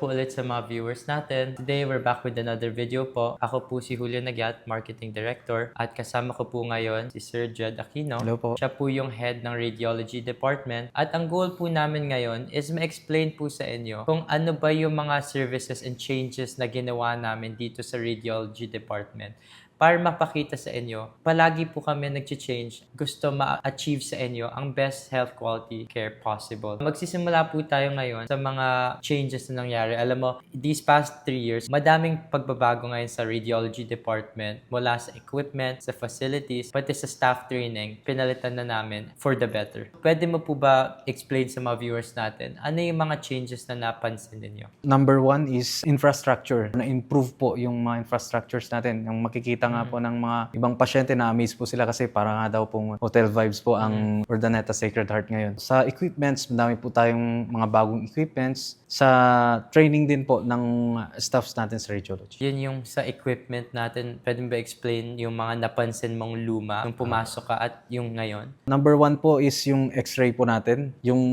po ulit sa mga viewers natin. Today, we're back with another video po. Ako po si Julio Nagyat, Marketing Director. At kasama ko po ngayon si Sir Jed Aquino. Hello po. Siya po yung head ng Radiology Department. At ang goal po namin ngayon is ma-explain po sa inyo kung ano ba yung mga services and changes na ginawa namin dito sa Radiology Department. Para mapakita sa inyo, palagi po kami nag-change, gusto ma-achieve sa inyo ang best health quality care possible. Magsisimula po tayo ngayon sa mga changes na nangyari. Alam mo, these past 3 years, madaming pagbabago ngayon sa radiology department mula sa equipment, sa facilities, pati sa staff training, pinalitan na namin for the better. Pwede mo po ba explain sa mga viewers natin, ano yung mga changes na napansin ninyo? Number one is infrastructure. Na-improve po yung mga infrastructures natin. Yung makikita nga po ng mga ibang pasyente na amaze po sila kasi para nga daw pong hotel vibes po ang Urdaneta Sacred Heart ngayon. Sa equipments, madami po tayong mga bagong equipments. Sa training din po ng staffs natin sa radiology. Yun yung sa equipment natin, pwede ba explain yung mga napansin mong luma nung pumasok ka at yung ngayon? Number one po is yung x-ray po natin. Yung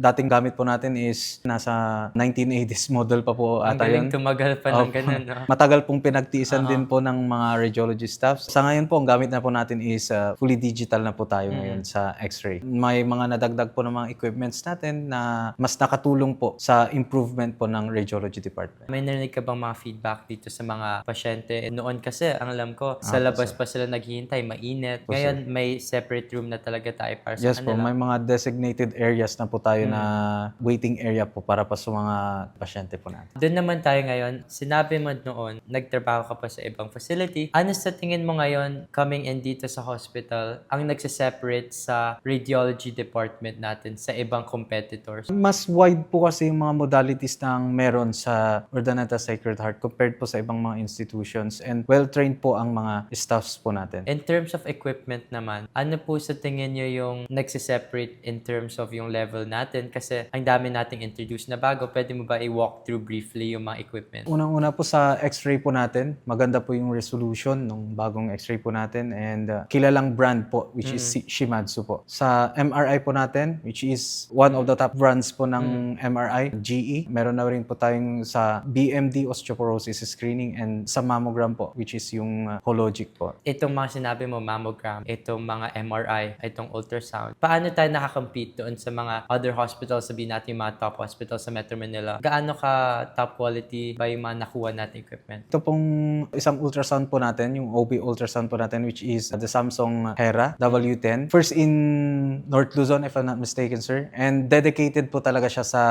dating gamit po natin is nasa 1980s model pa po Ang ata galing yun. tumagal pa ng ganun, no? Matagal pong pinagtiisan din po ng mga radiology staffs. Sa ngayon po, ang gamit na po natin is fully digital na po tayo ngayon sa x-ray. May mga nadagdag po ng mga equipments natin na mas nakatulong po sa improvement po ng radiology department. May narinig ka bang mga feedback dito sa mga pasyente? Noon kasi, ang alam ko, sa labas pa sila naghihintay, mainit. Ngayon, may separate room na talaga tayo para sa Yes po, kanila. may mga designated areas na po tayo na waiting area po para pa sa mga pasyente po natin. Doon naman tayo ngayon. Sinabi mo noon, nagtrabaho ka pa sa ibang facility. Ano sa tingin mo ngayon, coming in dito sa hospital, ang nagsiseparate sa radiology department natin sa ibang competitors? Mas wide po kasi yung mga modalities na meron sa Urdaneta Sacred Heart compared po sa ibang mga institutions and well-trained po ang mga staffs po natin. In terms of equipment naman, ano po sa tingin nyo yung nagsiseparate in terms of yung level natin? Kasi ang dami nating introduce na bago. Pwede mo ba i-walk through briefly yung mga equipment? Unang-una po sa x-ray po natin, maganda po yung resolution ng bagong x-ray po natin and kilalang brand po which is Shimadzu po. Sa MRI po natin, which is one of the top brands po ng MRI, GE. Meron na rin po tayong sa BMD osteoporosis screening and sa mammogram po, which is yung Hologic po. Itong mga sinabi mo, mammogram, itong mga MRI, itong ultrasound, paano tayo nakakompete doon sa mga other hospitals, sabihin natin yung mga top hospitals sa Metro Manila? Gaano ka top quality ba yung mga nakuha natin equipment? Ito pong isang ultrasound po natin, yung OB ultrasound po natin, which is the Samsung Hera W10. First in North Luzon, if I'm not mistaken, sir. And dedicated po talaga siya sa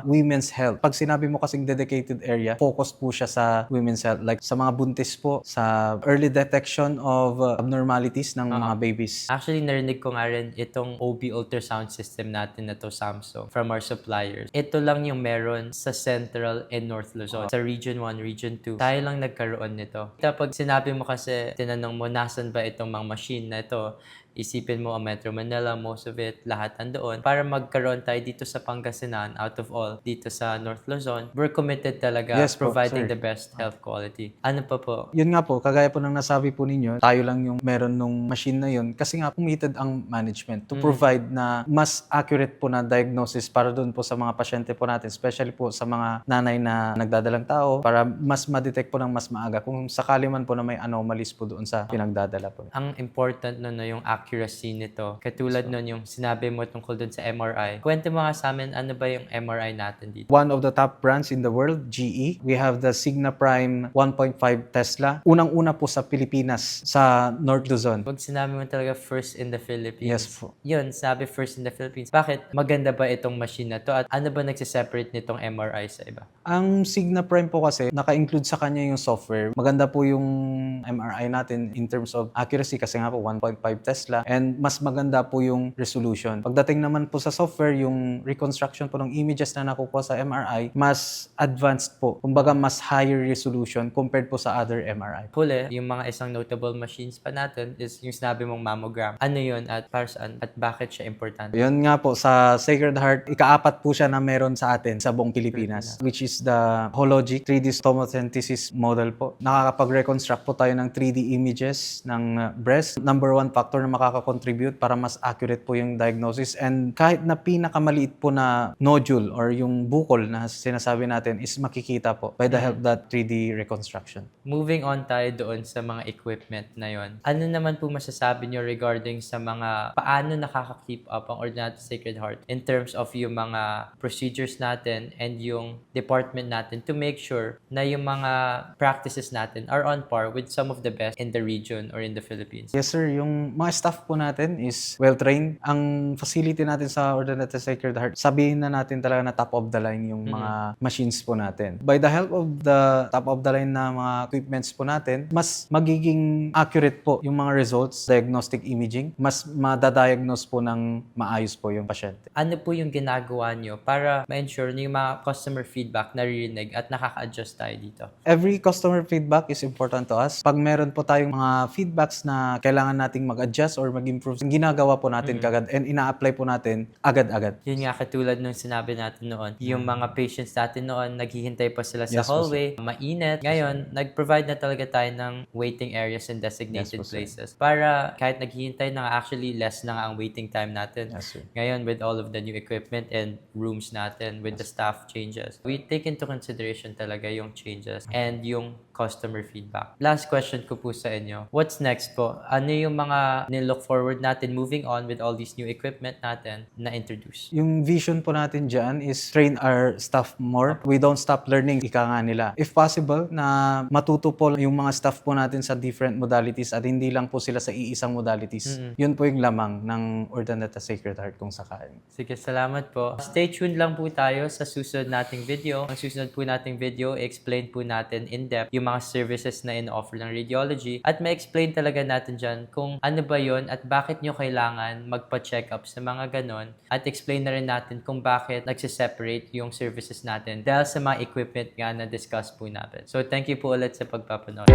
women's health. Pag sinabi mo kasing dedicated area, focus po siya sa women's health. Like sa mga buntis po, sa early detection of abnormalities ng mga babies. Actually, narinig ko nga rin itong OB ultrasound system natin na to Samsung from our suppliers. Ito lang yung meron sa Central and North Luzon. Sa Region 1, Region 2, tayo lang nagkaroon nito. Kapag sinabi mo kasi, tinanong mo, nasan ba itong mga machine na ito? Isipin mo ang Metro Manila, most of it, lahat nandoon. Para magkaroon tayo dito sa Pangasinan, out of all, dito sa North Luzon, we're committed talaga Yes po, providing sir. the best health quality. Ano pa po? Yun nga po, kagaya po ng nasabi po ninyo, tayo lang yung meron nung machine na yun kasi nga committed ang management to provide na mas accurate po na diagnosis para doon po sa mga pasyente po natin, especially po sa mga nanay na nagdadalang tao para mas ma-detect po ng mas maaga kung sakali man po na may anomalies po doon sa pinagdadala po. Ang important nun na yung accuracy nito. Katulad nun yung sinabi mo tungkol dun sa MRI. Kwento mo nga sa amin, ano ba yung MRI natin dito? One of the top brands in the world, GE. We have the Signa Prime 1.5 Tesla. Unang-una po sa Pilipinas, sa North Luzon. Pag sinabi mo talaga first in the Philippines. Yes po. Yun, sabi first in the Philippines. Bakit maganda ba itong machine na to? At ano ba nagsiseparate nitong MRI sa iba? Ang Signa Prime po kasi, naka-include sa kanya yung software. Maganda po yung MRI natin in terms of accuracy kasi nga po 1.5 Tesla and mas maganda po yung resolution. Pagdating naman po sa software, yung reconstruction po ng images na nakukuha sa MRI, mas advanced po. Kumbaga, mas higher resolution compared po sa other MRI. Huli, yung mga isang notable machines pa natin is yung sinabi mong mammogram. Ano yun at para saan? At bakit siya importante? Yun nga po, sa Sacred Heart, ika-apat po siya na meron sa atin sa buong Pilipinas, which is the Hologic 3D tomosynthesis model po. Nakakapag-reconstruct po tayo ng 3D images ng breast. Number one factor na makaka-contribute para mas accurate po yung diagnosis. And kahit na pinakamaliit po na nodule or yung bukol na sinasabi natin is makikita po by the help of that 3D reconstruction. Moving on tayo doon sa mga equipment na yon. Ano naman po masasabi nyo regarding sa mga paano nakaka-keep up ang Ordinary Sacred Heart in terms of yung mga procedures natin and yung department natin to make sure na yung mga practices natin are on par with some of the best in the region or in the Philippines? Yes sir, yung mga staff po natin is well-trained. Ang facility natin sa Ordinary Sacred Heart, sabihin na natin talaga na top of the line yung mga machines po natin. By the help of the top of the line na mga equipments po natin, mas magiging accurate po yung mga results, diagnostic imaging, mas madadiagnose po ng maayos po yung pasyente. Ano po yung ginagawa nyo para ma-ensure na yung mga customer feedback naririnig at nakaka-adjust tayo dito? Every customer feedback is important to us. Pag meron po tayong mga feedbacks na kailangan nating mag-adjust or mag-improve, ginagawa po natin kagad and ina-apply po natin agad-agad. Yun nga, katulad nung sinabi natin noon, yung mga patients natin noon, naghihintay pa sila sa Yes, po, hallway, mainit. Ngayon, nag-provide na talaga tayo ng waiting areas and designated Yes, po, sir. places para kahit naghihintay na nga, actually less na nga ang waiting time natin. Yes, sir. Ngayon, with all of the new equipment and rooms natin, with the staff changes, we take into consideration talaga yung changes and yung customer feedback. Last question ko po sa inyo. What's next po? Ano yung mga nilook forward natin moving on with all these new equipment natin na introduce? Yung vision po natin dyan is train our staff more. We don't stop learning, ika nga nila. If possible, na matuto po yung mga staff po natin sa different modalities at hindi lang po sila sa iisang modalities. Yun po yung lamang ng Urdaneta Sacred Heart kung sakali. Sige, salamat po. Stay tuned lang po tayo sa susunod nating video. Ang susunod po nating video, explain po natin in depth yung mga services na in-offer ng radiology at ma-explain talaga natin dyan kung ano ba yon at bakit nyo kailangan magpa-check up sa mga ganon at explain na rin natin kung bakit nagsiseparate yung services natin dahil sa mga equipment nga na discuss po natin. So, thank you po ulit sa pagpapanood.